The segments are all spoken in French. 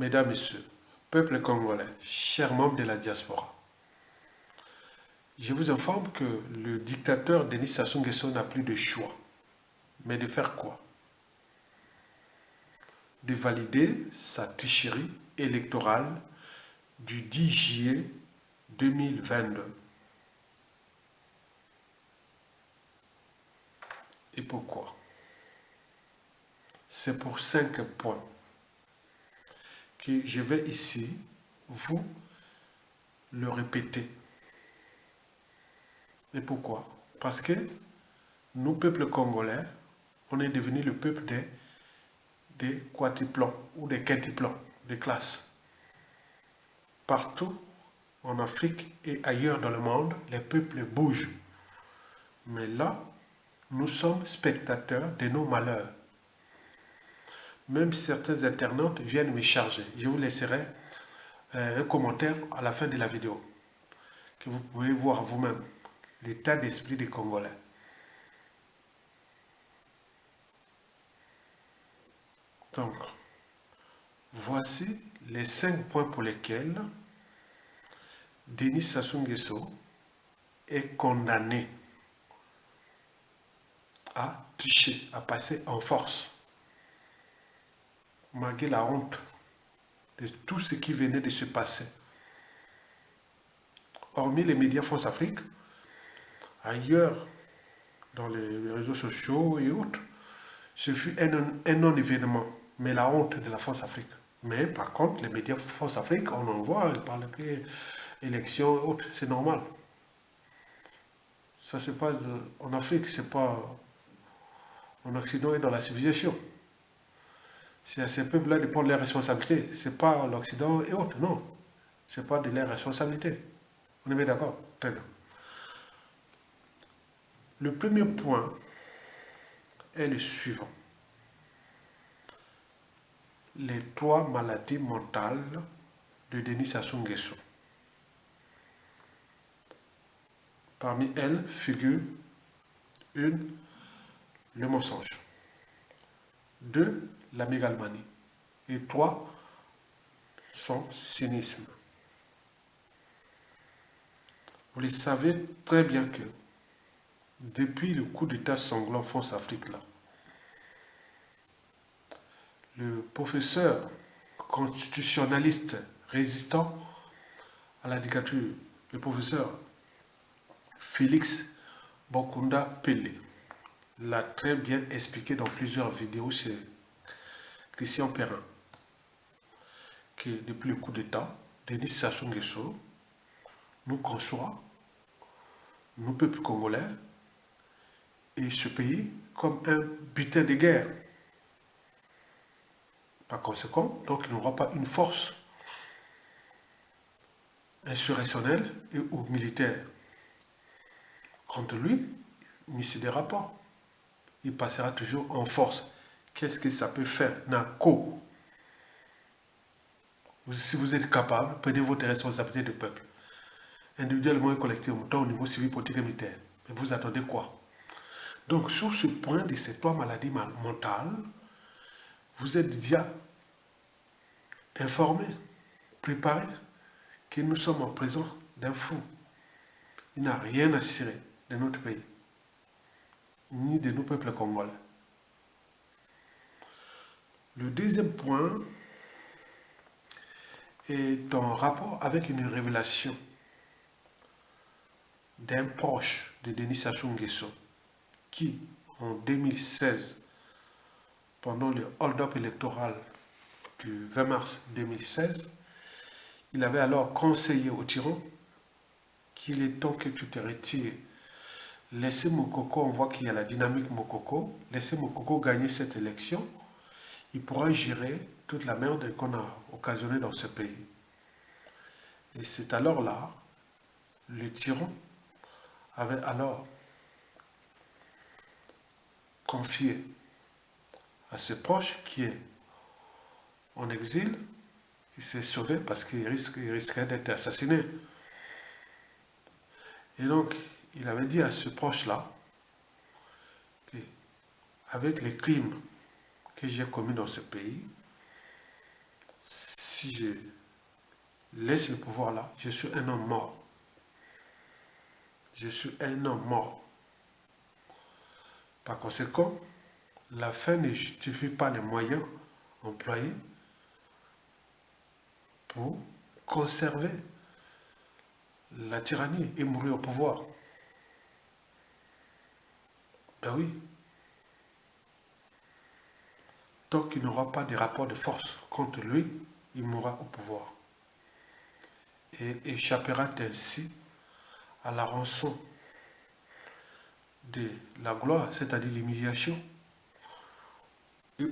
Mesdames, Messieurs, peuple congolais, chers membres de la diaspora, je vous informe que le dictateur Denis Sassou Nguesso n'a plus de choix. Mais de faire quoi? De valider sa tricherie électorale du 10 juillet 2022. Et pourquoi? C'est pour 5 points que je vais ici vous le répéter. Et pourquoi? Parce que nous, peuple congolais, on est devenu le peuple des quadriplans ou des quintuplans de classe. Partout en Afrique et ailleurs dans le monde, les peuples bougent. Mais là, nous sommes spectateurs de nos malheurs. Même certains internautes viennent me charger. Je vous laisserai un commentaire à la fin de la vidéo, que vous pouvez voir vous-même l'état d'esprit des Congolais. Donc, voici les 5 points pour lesquels Denis Sassou Nguesso est condamné à tricher, à passer en force, malgré la honte de tout ce qui venait de se passer. Hormis les médias France Afrique, ailleurs, dans les réseaux sociaux et autres, ce fut un non-événement, mais la honte de la France Afrique. Mais par contre, les médias France Afrique, on en voit, ils parlent d'élections et autres, c'est normal. Ça se passe en Afrique, c'est pas en Occident et dans la civilisation. C'est à ces peuples-là de prendre leurs responsabilités. C'est pas l'Occident et autres, non. C'est pas de leur responsabilité. On est bien d'accord? Très bien. Le premier point est le suivant. Les 3 maladies mentales de Denis Sassou Nguesso. Parmi elles figure 1, le mensonge. 2, la mégalomanie. Et 3, son cynisme. Vous le savez très bien que depuis le coup d'État sanglant France-Afrique, là, le professeur constitutionnaliste résistant à la dictature, le professeur Félix Bokunda Pele, l'a très bien expliqué dans plusieurs vidéos chez Christian Perrin, que depuis le coup d'État, Denis Sassou Nguesso nous conçoit, nous peuple congolais, et ce pays comme un butin de guerre. Par conséquent, donc il n'aura pas une force insurrectionnelle et ou militaire. Contre lui, il ne cédera pas. Il passera toujours en force. Qu'est-ce que ça peut faire? Nako. Si vous êtes capable, prenez votre responsabilité de peuple. Individuellement et collectivement, tant au niveau civil, politique et militaire. Mais vous attendez quoi? Donc, sur ce point de ces 3 maladies mentales, vous êtes déjà informé, préparé, que nous sommes en présence d'un fou. Il n'a rien à cirer de notre pays, ni de nos peuples congolais. Le deuxième point est en rapport avec une révélation d'un proche de Denis Sassou Nguesso qui, en 2016, pendant le hold-up électoral du 20 mars 2016, il avait alors conseillé au tyran qu'il est temps que tu te retires. Laissez Mokoko, on voit qu'il y a la dynamique Mokoko, laissez Mokoko gagner cette élection, il pourra gérer toute la merde qu'on a occasionnée dans ce pays. Et c'est alors là, le tyran avait alors confié à ses proches qui est en exil, qui s'est sauvé parce qu'il risquait d'être assassiné. Et donc, il avait dit à ce proche-là, qu'avec les crimes que j'ai commis dans ce pays, si je laisse le pouvoir là, je suis un homme mort. Je suis un homme mort. Par conséquent, la fin ne justifie pas les moyens employés pour conserver la tyrannie et mourir au pouvoir. Ben oui. Tant qu'il n'aura pas de rapport de force contre lui, il mourra au pouvoir. Et échappera ainsi à la rançon de la gloire, c'est-à-dire l'humiliation,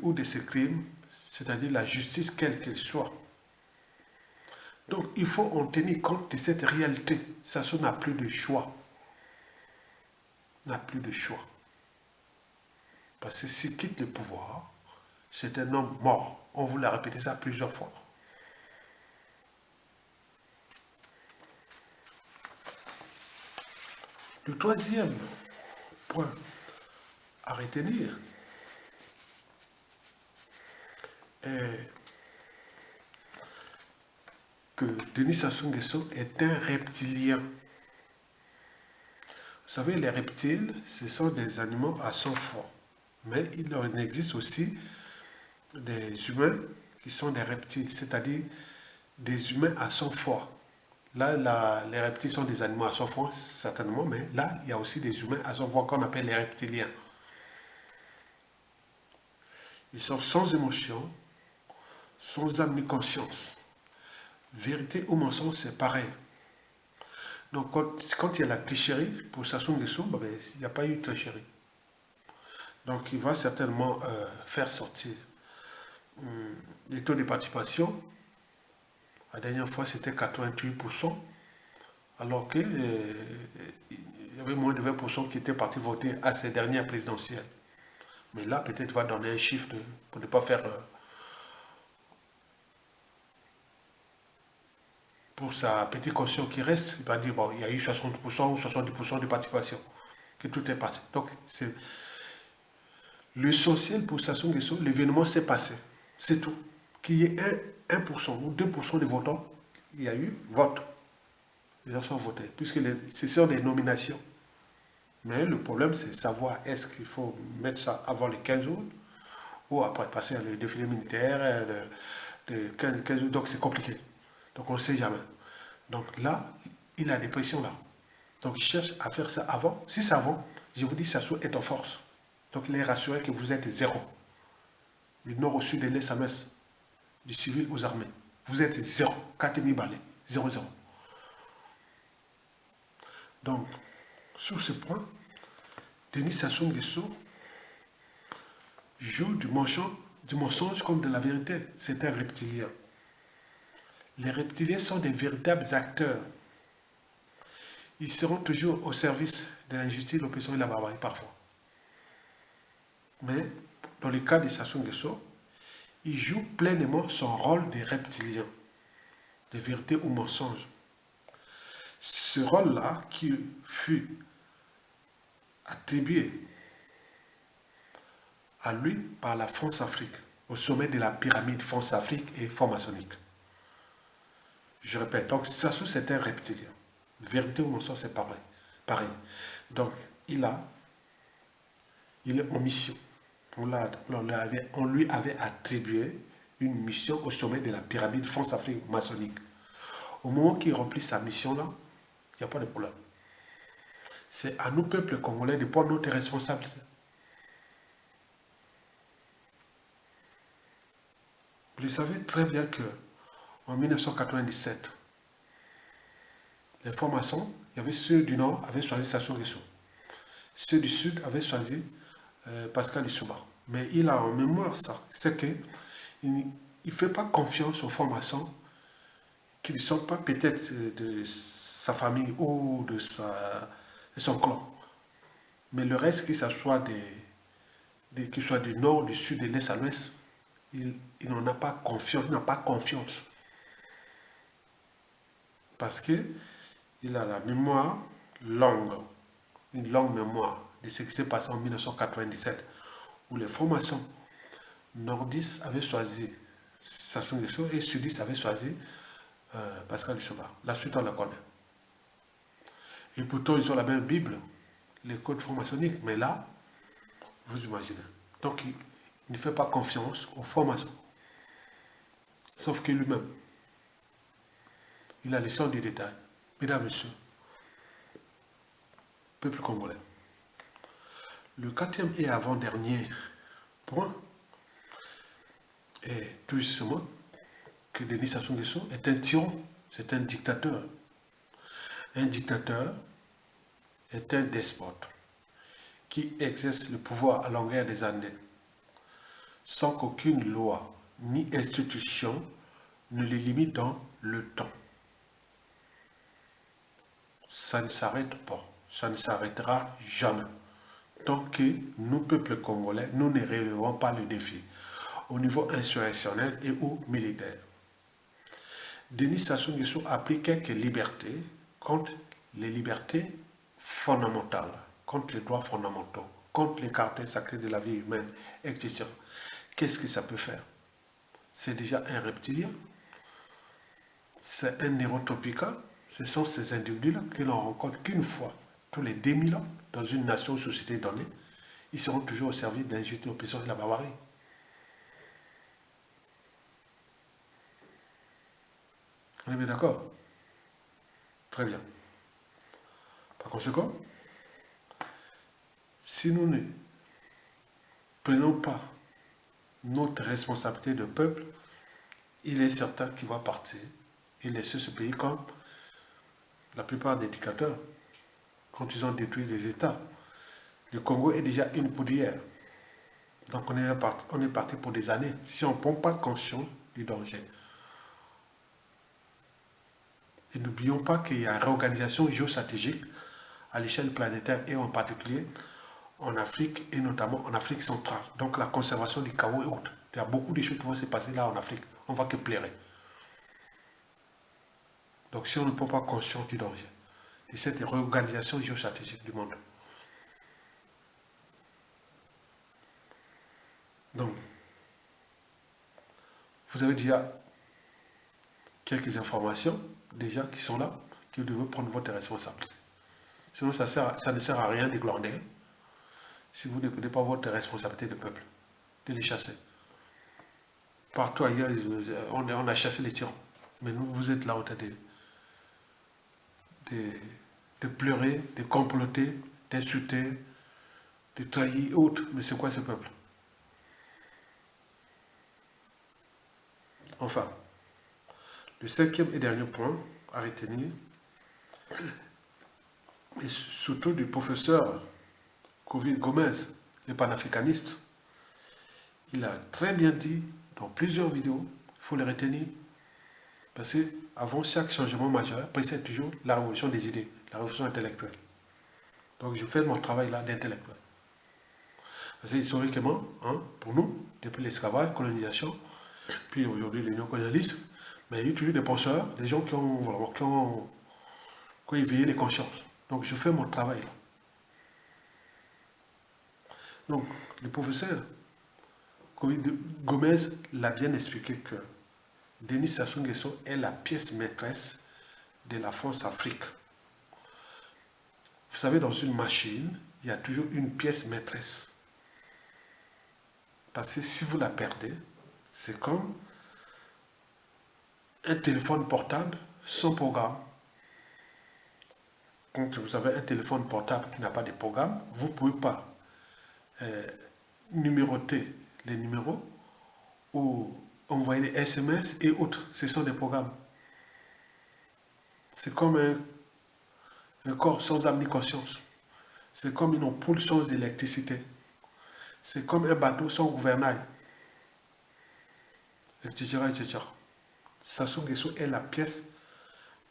ou de ses crimes, c'est-à-dire la justice, quelle qu'elle soit. Donc, il faut en tenir compte de cette réalité. Sassou n'a plus de choix. N'a plus de choix. Parce que s'il quitte le pouvoir, c'est un homme mort. On vous l'a répété ça plusieurs fois. Le troisième point à retenir est que Denis Sassou Nguesso est un reptilien. Vous savez, les reptiles, ce sont des animaux à sang fort. Mais il en existe aussi des humains qui sont des reptiles, c'est-à-dire des humains à sang fort. Là, les reptiles sont des animaux à sang fort, certainement, mais là, il y a aussi des humains à sang fort qu'on appelle les reptiliens. Ils sont sans émotion, sans âme ni conscience. Vérité ou mensonge, c'est pareil. Donc, quand il y a la tricherie, pour Sassou Nguesso, il n'y a pas eu de tricherie. Donc, il va certainement faire sortir les taux de participation. La dernière fois, c'était 88%, alors qu'il y avait moins de 20% qui étaient partis voter à ces dernières présidentielles. Mais là, peut-être, il va donner un chiffre pour ne pas faire... pour sa petite caution qui reste, il va dire, bon, il y a eu 60% ou 70% de participation, que tout est parti. Donc, c'est l'essentiel pour Sassou Nguesso, l'événement s'est passé. C'est tout. Qu'il y ait 1% ou 2% de votants, il y a eu vote. Les gens sont votés, puisque ce sont des nominations. Mais le problème, c'est savoir est-ce qu'il faut mettre ça avant le 15 août ou après passer le défilé militaire de 15 août. Donc, c'est compliqué. Donc, on ne sait jamais. Donc là, il a des pressions là. Donc, il cherche à faire ça avant. Si c'est avant, je vous dis, Sassou est en force. Donc, il est rassuré que vous êtes zéro. Du nord au sud de l'Est à l'Ouest, du civil aux armées. Vous êtes zéro. 4000 balais. 0, 0. Donc, sur ce point, Denis Sassou Nguesso joue du mensonge comme de la vérité. C'est un reptilien. Les reptiliens sont des véritables acteurs. Ils seront toujours au service de l'injustice, l'oppression et la barbarie parfois. Mais dans le cas de Sassou Nguesso, il joue pleinement son rôle de reptilien, de vérité ou mensonge. Ce rôle-là qui fut attribué à lui par la France-Afrique, au sommet de la pyramide France-Afrique et franc-maçonnique. Je répète, donc Sassou c'est un reptilien. Vérité ou mensonge c'est pareil. Donc il est en mission. On lui avait attribué une mission au sommet de la pyramide France-Afrique maçonnique. Au moment qu'il remplit sa mission-là, il n'y a pas de problème. C'est à nous, peuple congolais, de prendre notre responsabilité. Vous savez très bien que en 1997, les francs-maçons, il y avait ceux du Nord avaient choisi Sassou Nguesso. Ceux du Sud avaient choisi Pascal Lissouba. Mais il a en mémoire ça, c'est qu'il ne fait pas confiance aux francs-maçons qui ne sont pas peut-être de sa famille ou de son clan. Mais le reste, que ce soit qu'il soit du nord, du sud, de l'est à l'ouest, il n'en a pas confiance, il n'a pas confiance. Parce qu'il a la mémoire longue, une longue mémoire de ce qui s'est passé en 1997, où les francs-maçons nordistes avaient choisi Sassou Nguesso et Sudis avait choisi Pascal Lissouba. La suite, on la connaît. Et pourtant, ils ont la même Bible, les codes francs-maçonniques. Mais là, vous imaginez. Donc, il ne fait pas confiance aux francs-maçons. Sauf que lui-même, il a le sens du détail. Mesdames, Messieurs, peuple congolais. Le quatrième et avant-dernier point est tout justement que Denis Sassou Nguesso est un tyran, c'est un dictateur. Un dictateur est un despote qui exerce le pouvoir à longueur des années sans qu'aucune loi ni institution ne les limite dans le temps. Ça ne s'arrête pas, ça ne s'arrêtera jamais. Tant que nous, peuple congolais, nous ne relevons pas le défi au niveau insurrectionnel et ou militaire. Denis Sassou Nguesso a pris quelques libertés contre les libertés fondamentales, contre les droits fondamentaux, contre les caractères sacrés de la vie humaine, etc. Qu'est-ce que ça peut faire? C'est déjà un reptilien, c'est un neurotropical, ce sont ces individus-là que l'on rencontre qu'une fois tous les 2000 ans dans une nation ou société donnée. Ils seront toujours au service de l'injustice, de l'oppression et de la barbarie. On est bien d'accord? Très bien. Par conséquent, si nous ne prenons pas notre responsabilité de peuple, il est certain qu'il va partir et laisser ce pays comme la plupart des dictateurs, quand ils ont détruit les États. Le Congo est déjà une poudrière. Donc on est parti pour des années si on ne prend pas conscience du danger. Et n'oublions pas qu'il y a une réorganisation géostratégique à l'échelle planétaire et en particulier en Afrique et notamment en Afrique centrale. Donc la conservation du chaos et autres. Il y a beaucoup de choses qui vont se passer là en Afrique. On ne va que pleurer. Donc si on ne prend pas conscience du danger, de cette réorganisation géostratégique du monde. Donc, vous avez déjà quelques informations, des gens qui sont là, qui devez prendre votre responsabilité. Sinon, ça ne sert à rien de glander si vous ne prenez pas votre responsabilité de peuple, de les chasser. Partout ailleurs, on a chassé les tyrans. Mais nous, vous êtes là en train de pleurer, de comploter, d'insulter, de trahir et autres. Mais c'est quoi ce peuple? Enfin, le cinquième et dernier point à retenir, et surtout du professeur Covid Gomez, le panafricaniste, il a très bien dit dans plusieurs vidéos, il faut les retenir, parce qu'avant chaque changement majeur, précède toujours la révolution des idées, la révolution intellectuelle. Donc je fais mon travail là d'intellectuel. Parce que historiquement, hein, pour nous, depuis l'esclavage, colonisation, puis aujourd'hui le néocolonialisme, mais il y a eu toujours des penseurs, des gens qui ont éveillé les consciences. Donc je fais mon travail là. Donc le professeur Gomez l'a bien expliqué que Denis Sassou Nguesso est la pièce maîtresse de la France-Afrique. Vous savez, dans une machine, il y a toujours une pièce maîtresse. Parce que si vous la perdez, c'est comme un téléphone portable sans programme. Quand vous avez un téléphone portable qui n'a pas de programme, vous ne pouvez pas numéroter les numéros ou envoyer des SMS et autres. Ce sont des programmes. C'est comme un corps sans âme ni conscience. C'est comme une ampoule sans électricité. C'est comme un bateau sans gouvernail. Etc. etc. Sassou Nguesso est la pièce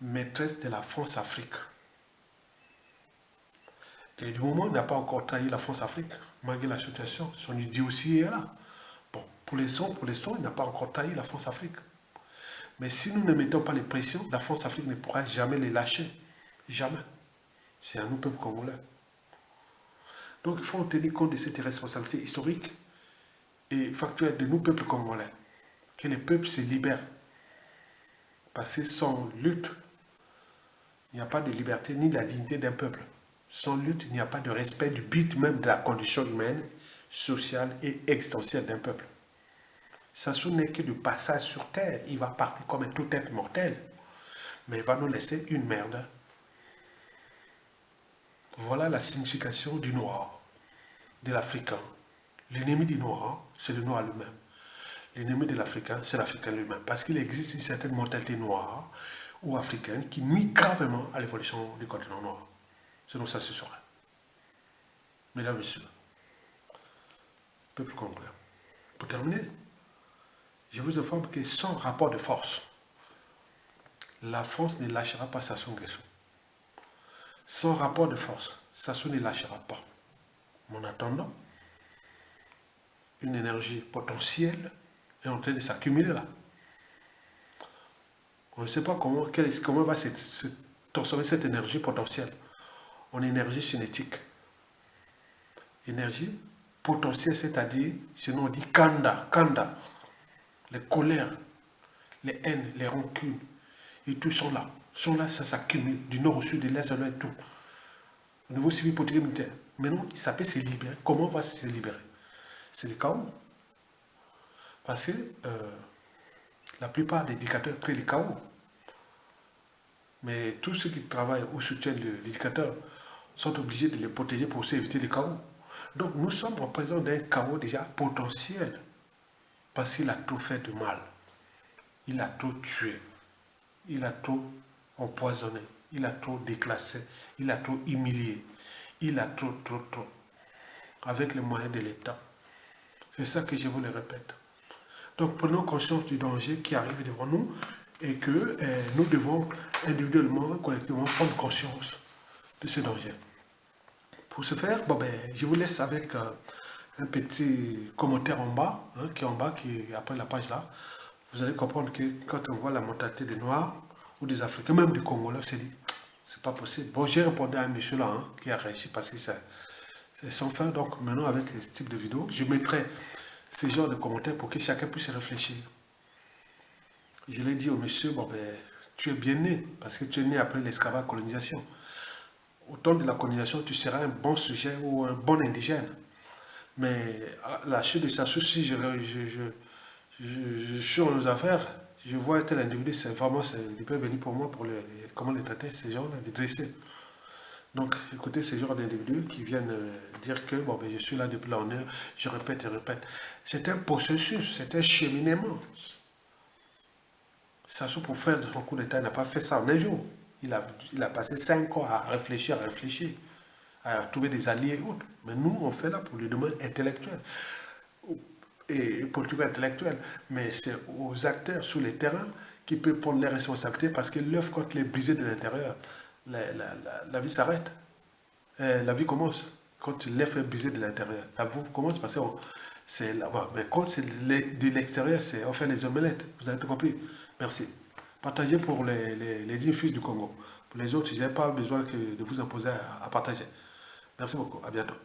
maîtresse de la France-Afrique. Et du moment où il n'a pas encore trahi la France-Afrique, malgré la situation, son idiotie est là. Bon, pour l'instant, il n'a pas encore trahi la France-Afrique. Mais si nous ne mettons pas les pressions, la France-Afrique ne pourra jamais les lâcher. Jamais. C'est à nous, peuple congolais. Donc il faut tenir compte de cette responsabilité historique et factuelle de nous, peuple congolais. que les peuples se libèrent. Parce que sans lutte, il n'y a pas de liberté ni de la dignité d'un peuple. Sans lutte, il n'y a pas de respect du but même de la condition humaine, sociale et existentielle d'un peuple. Sassou n'est que de passage sur terre. Il va partir comme un tout être mortel. Mais il va nous laisser une merde. Voilà la signification du noir, de l'Africain. L'ennemi du noir, c'est le noir lui-même. L'ennemi de l'Africain, c'est l'Africain lui-même. Parce qu'il existe une certaine mentalité noire ou africaine qui nuit gravement à l'évolution du continent noir. Sinon, ça se saurait. Mesdames, Messieurs, peuple congolais. Pour terminer, je vous informe que sans rapport de force, la France ne lâchera pas Sassou Nguesso. Sans rapport de force, Sassou ne lâchera pas. Mais en attendant, une énergie potentielle est en train de s'accumuler là. On ne sait pas comment va se transformer cette énergie potentielle en énergie cinétique. Énergie potentielle, c'est-à-dire, sinon on dit kanda, les colères, les haines, les rancunes, et tout sont là, ça s'accumule, du nord au sud, de l'est à l'ouest, tout. Au niveau civil, politique et militaire. Maintenant, ça peut se libérer. Comment va se libérer? C'est le chaos. Parce que la plupart des dictateurs créent le chaos. Mais tous ceux qui travaillent ou soutiennent les dictateurs sont obligés de les protéger pour aussi éviter le chaos. Donc nous sommes en présence d'un chaos déjà potentiel. Parce qu'il a tout fait de mal. Il a tout tué. Il a tout empoisonné. Il a tout déclassé. Il a tout humilié. Il a tout. Avec les moyens de l'État. C'est ça que je vous le répète. Donc prenons conscience du danger qui arrive devant nous et que nous devons individuellement, collectivement prendre conscience de ce danger. Pour ce faire, je vous laisse avec un petit commentaire en bas, qui est en bas, qui est après la page là. Vous allez comprendre que quand on voit la mentalité des Noirs ou des Africains, même des Congolais, c'est dit, c'est pas possible. Bon, j'ai répondu à un monsieur là qui a réagi parce que c'est sans fin. Donc maintenant, avec ce type de vidéo, je mettrai ce genre de commentaires pour que chacun puisse réfléchir. Je l'ai dit au monsieur, tu es bien né, parce que tu es né après l'esclavage colonisation. Au temps de la colonisation, tu seras un bon sujet ou un bon indigène. Mais la chute de Sassou, si je suis en nos affaires, je vois tel individu, c'est vraiment, il peut venir pour moi, pour comment les traiter, ces gens-là, les dresser. Donc, écoutez ces genres d'individus qui viennent dire que je suis là depuis l'honneur, je répète et répète. C'est un processus, c'est un cheminement. Sassou, pour faire son coup d'État, n'a pas fait ça en un jour. Il a passé 5 ans à réfléchir, à trouver des alliés et autres. Mais nous, on fait là pour le domaine intellectuel et politique intellectuelle. Mais c'est aux acteurs sur le terrain qui peuvent prendre les responsabilités parce que l'œuf, quand il est brisé de l'intérieur, la vie s'arrête. La vie commence. Quand l'œuf est brisé de l'intérieur, la vie commence parce que c'est là-bas. Mais quand c'est de l'extérieur, on fait les omelettes. Vous avez tout compris. Merci. Partagez pour les 10 fils du Congo. Pour les autres, je n'ai pas besoin de vous imposer à partager. Merci beaucoup. À bientôt.